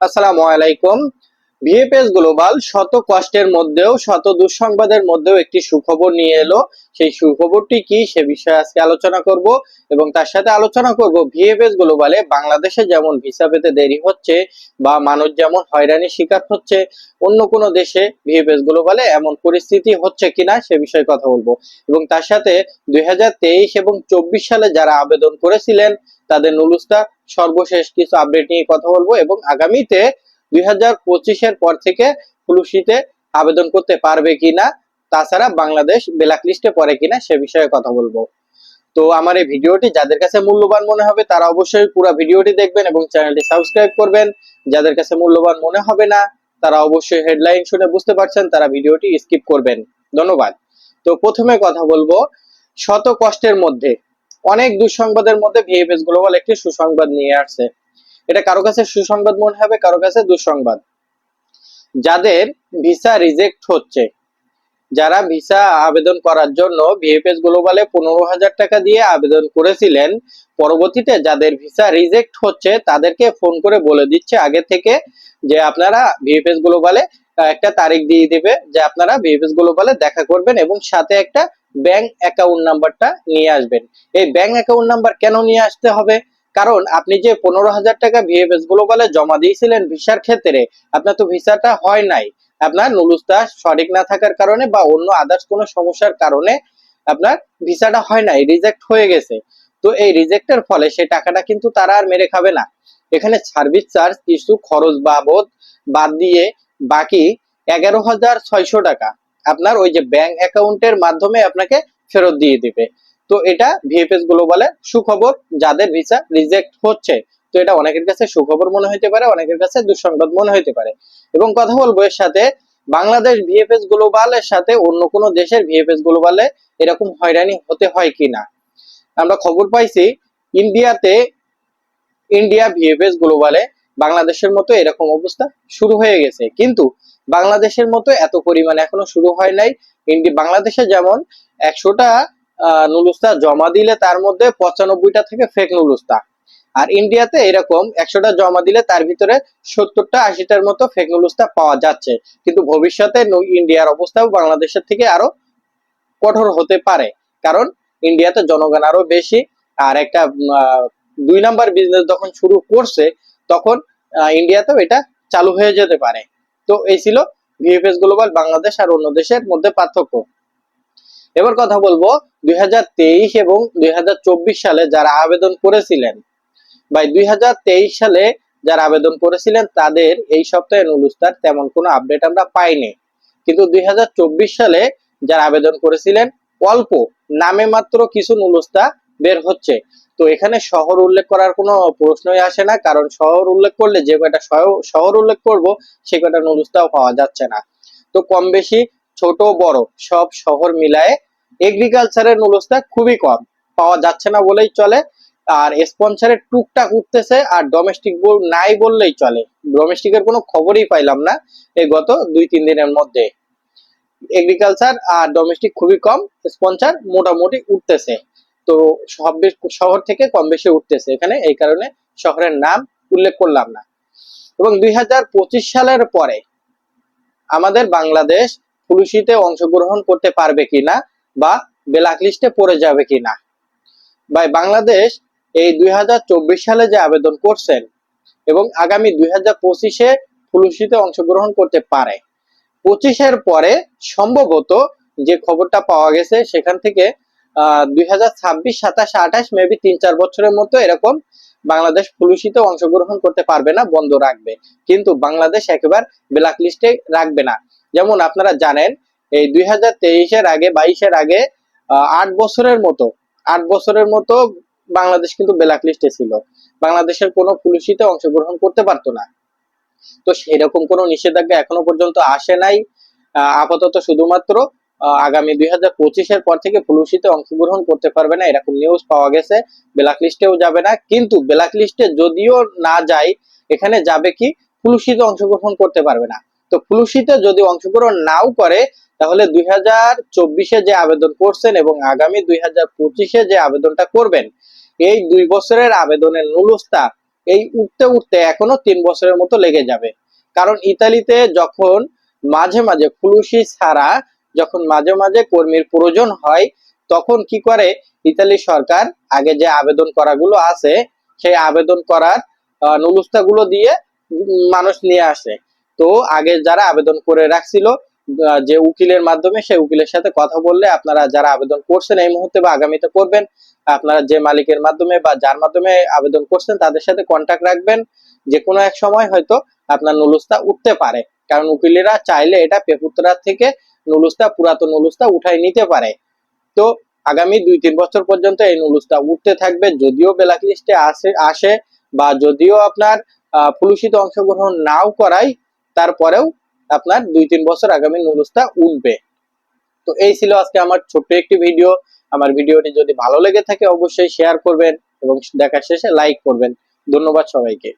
আসসালামু আলাইকুম। VFS global শত কষ্টের মধ্যেও শত দুঃসংবাদের মধ্যেও একটি সুখবর নিয়ে এলো। সেই সুখবরটি কি সে বিষয়ে আজকে আলোচনা করব এবং তার সাথে আলোচনা করব ভিএফএস গ্লোবালে বাংলাদেশে যেমন ভিসা পেতে দেরি হচ্ছে বা মানুষ যেমন হয়রানির শিকার হচ্ছে, অন্য কোনো দেশে ভিএফএস গ্লোবালে এমন পরিস্থিতি হচ্ছে কিনা সে বিষয়ে কথা বলবো। এবং তার সাথে 2023 এবং 24 সালে যারা আবেদন করেছিলেন তাদের নুলুস্তা সর্বশেষ কিছু আপডেট নিয়ে কথা বলবো এবং আগামীতে 2025-এর পর থেকে ফ্লুশিতে আবেদন করতে পারবে কিনা, তাছাড়া বাংলাদেশ ব্ল্যাক লিস্টে পড়ে কিনা সে বিষয়ে কথা বলবো। তো আমার এই ভিডিওটি যাদের কাছে মূল্যবান মনে হবে তারা অবশ্যই পুরো ভিডিওটি দেখবেন এবং চ্যানেলটি সাবস্ক্রাইব করবেন। যাদের কাছে মূল্যবান মনে হবে না তারা অবশ্যই হেডলাইন শুনে বুঝতে পারছেন, তারা ভিডিওটি স্কিপ করবেন। ধন্যবাদ। তো প্রথমে কথা বলবো, শত কষ্টের মধ্যে অনেক দুঃসংবাদের মধ্যে ভিএফএস গ্লোবাল একটি সুসংবাদ নিয়ে আসছে। এটা কারো কাছে সুসংবাদ মনে হবে, কারো কাছে দুঃসংবাদ। যাদের ভিসা রিজেক্ট হচ্ছে, যারা ভিসা আবেদন করার জন্য ভিএফএস গ্লোবালে 15,000 টাকা দিয়ে আবেদন করেছিলেন, পরবর্তীতে যাদের ভিসা রিজেক্ট হচ্ছে তাদেরকে ফোন করে বলে দিচ্ছে আগে থেকে যে আপনারা ভিএফএস গ্লোবালে একটা তারিখ দিয়ে দিবে যে আপনারা ভিএফএস গ্লোবালে দেখা করবেন এবং সাথে একটা ব্যাংক অ্যাকাউন্ট নাম্বারটা নিয়ে আসবেন। এই ব্যাংক অ্যাকাউন্ট নাম্বার কেন নিয়ে আসতে হবে? কারণ আপনি যে 15,000 টাকা ভিএফএস গ্লোবালে জমা দিয়েছিলেন ভিসার ক্ষেত্রে, আপনার তো ভিসাটা হয় নাই। আপনার নুলুস্তা সঠিক না থাকার কারণে বা অন্য আদার্স কোনো সমস্যার কারণে আপনার ভিসাটা হয় নাই, রিজেক্ট হয়ে গেছে। তো এই রিজেক্টের ফলে সেই টাকাটা কিন্তু তারা আর মেরে খাবে না। এখানে সার্ভিস চার্জ কিছু খরচ বাবদ বাদ দিয়ে বাকি 11,600 টাকা আপনার ওই যে ব্যাংক অ্যাকাউন্টের মাধ্যমে আপনাকে ফেরত দিয়ে দিবে। তো এটা ভিএফএস গ্লোবালের সুখবর যাদের ভিসা রিজেক্ট হচ্ছে। তো এটা অনেকের কাছে সুখবর মনে হতে পারে, অনেকের কাছে দুঃসংবাদ মনে হতে পারে। এবং কথা বলবো এর সাথে বাংলাদেশ ভিএফএস গ্লোবালের সাথে অন্য কোনো দেশের ভিএফএস গ্লোবালে এরকম হয়রানি হতে হয় কিনা। আমরা খবর পাইছি ইন্ডিয়াতে, ইন্ডিয়া ভিএফএস গ্লোবালে বাংলাদেশের মতো এরকম অবস্থা শুরু হয়ে গেছে, কিন্তু বাংলাদেশের মতো এত পরিমাণে এখনো শুরু হয় নাই। বাংলাদেশে যেমন 100টা নুলুস্তা জমা দিলে তার মধ্যে 95টা থেকে ফেক নুলুস্তা, আর ইন্ডিয়াতে এরকম 100টা জমা দিলে তার ভিতরে 70টা 80টার মতো ফেক নুলুস্তা পাওয়া যাচ্ছে। কিন্তু ভবিষ্যতে ইন্ডিয়ার অবস্থাও বাংলাদেশের থেকে আরো কঠোর হতে পারে, কারণ ইন্ডিয়াতে জনগণ আরো বেশি। আর একটা 2 নাম্বার বিজনেস যখন শুরু করছে তখন ইন্ডিয়াতেও এটা চালু হয়ে যেতে পারে। তো এই ছিল ভিএফএস গ্লোবাল বাংলাদেশ আর অন্য দেশের মধ্যে পার্থক্য। এবার কথা বলবো 2023 এবং 2024 সালে যারা আবেদন করেছিলেন, ভাই 2023 সালে যারা আবেদন করেছিলেন তাদের এই সপ্তাহে নুলুস্তার তেমন কোনো আপডেট আমরা পাইনি। কিন্তু 2024 সালে যারা আবেদন করেছিলেন অল্প নামে মাত্র কিছু নুলুস্তা বের হচ্ছে। তো এখানে শহর উল্লেখ করার কোনো প্রশ্নই আসে না, কারণ শহর উল্লেখ করলে যে কয়টা শহর উল্লেখ করব সে কয়টা নুলুস্তাও পাওয়া যাচ্ছে না। তো কম বেশি ছোট বড় সব শহর মিলায়ে এগ্রিকালচারের নুলুস্তা খুবই কম পাওয়া যাচ্ছে না বলেই চলে। আর স্পন্সরের টুকটাক উঠতেছে, আর ডোমেস্টিক নাই বললেই চলে। ডোমেস্টিকের কোনো খবরই পাইলাম না এই গত 2-3 দিনের মধ্যে। এগ্রিকালচার আর ডোমেস্টিক খুবই কম, স্পন্সর মোটামুটি উঠতেছে। তো সব শহর থেকে কম বেশি উঠতেছে এখানে, এই কারণে শহরের নাম উল্লেখ করলাম না। এবং 2025 সালের পরে আমাদের বাংলাদেশ পুলিশিতে অংশগ্রহণ করতে পারবে কিনা বা ব্ল্যাক লিস্টে পড়ে যাবে কিনা। ভাই বাংলাদেশ এই 2024 সালে যে আবেদন করছেন এবং আগামী 2025-এ পুলিশিতে অংশগ্রহণ করতে পারে। 25-এর পরে সম্ভবত যে খবরটা পাওয়া গেছে সেখান থেকে 2026, 27, 28 মেবি 3-4 বছরের মতো এরকম বাংলাদেশ পুলিশিতে অংশগ্রহণ করতে পারবে না, বন্ধ রাখবে। কিন্তু বাংলাদেশ একেবারে ব্ল্যাক লিস্টে রাখবে না। যেমন আপনারা জানেন এই 2023-এর আগে 22-এর আগে 8 বছরের মতো বাংলাদেশ কিন্তু ব্ল্যাক লিস্টে ছিল। বাংলাদেশের কোনো পুলিশিতে অংশগ্রহণ করতে পারতো না। তো সেরকম কোনো নিষেধাজ্ঞা এখনো পর্যন্ত আসে নাই। আপাতত শুধুমাত্র আগামী 2025-এর পর থেকে পুলিশিতে অংশগ্রহণ করতে পারবে না এরকম নিউজ পাওয়া গেছে। ব্ল্যাক লিস্টেও যাবে না, কিন্তু ব্ল্যাক লিস্টে যদিও না যায় এখানে যাবে কি পুলিশিতে অংশগ্রহণ করতে পারবে না। তো পুলিশিতে যদি অংশগ্রহণ নাও করে তাহলে 2024-এ যে আবেদন করছেন এবং আগামী 2025-এ যে আবেদনটা করবেন, এই 2 বছরের আবেদনের নুলুস্তা এই উঠতে উঠতে এখনো 3 বছরের মতো লেগে যাবে। কারণ ইতালিতে যখন মাঝে মাঝে ফুলুসি ছাড়া যখন মাঝে মাঝে কর্মীর প্রয়োজন হয়, তখন কি করে ইতালি সরকার আগে যে আবেদন করাগুলো আছে সেই আবেদন করার নুলুস্তাগুলো দিয়ে মানুষ নিয়ে আসে। তো আগে যারা আবেদন করে রাখছিল যে উকিলের মাধ্যমে, সেই উকিলের সাথে কথা বললে আপনারা যারা আবেদন করছেন এই মুহূর্তে বা আগামীতে করবেন, আপনারা যে মালিকের মাধ্যমে বা যার মাধ্যমে আবেদন করছেন তাদের সাথে কন্ট্যাক্ট রাখবেন। যে কোনো এক সময় হয়তো আপনার নুলুস্তা উঠতে পারে, কারণ উকিলেরা চাইলে এটা পেপুত্রার থেকে নুলুস্তা, পুরাতন নুলুস্তা উঠাই নিতে পারে। তো আগামী 2-3 বছর পর্যন্ত এই নুলুস্তা উঠতে থাকবে, যদিও ব্ল্যাক লিস্টে আসে বা যদিও আপনার পুলিশিতে অংশগ্রহণ নাও করাই, তারপরেও আপনার 2-3 বছর আগামী নুলুস্তা উঠবে। তো এই ছিল আজকে আমার ছোট্ট একটি ভিডিও। আমার ভিডিওটি যদি ভালো লেগে থাকে অবশ্যই শেয়ার করবেন এবং দেখার শেষে লাইক করবেন। ধন্যবাদ সবাইকে।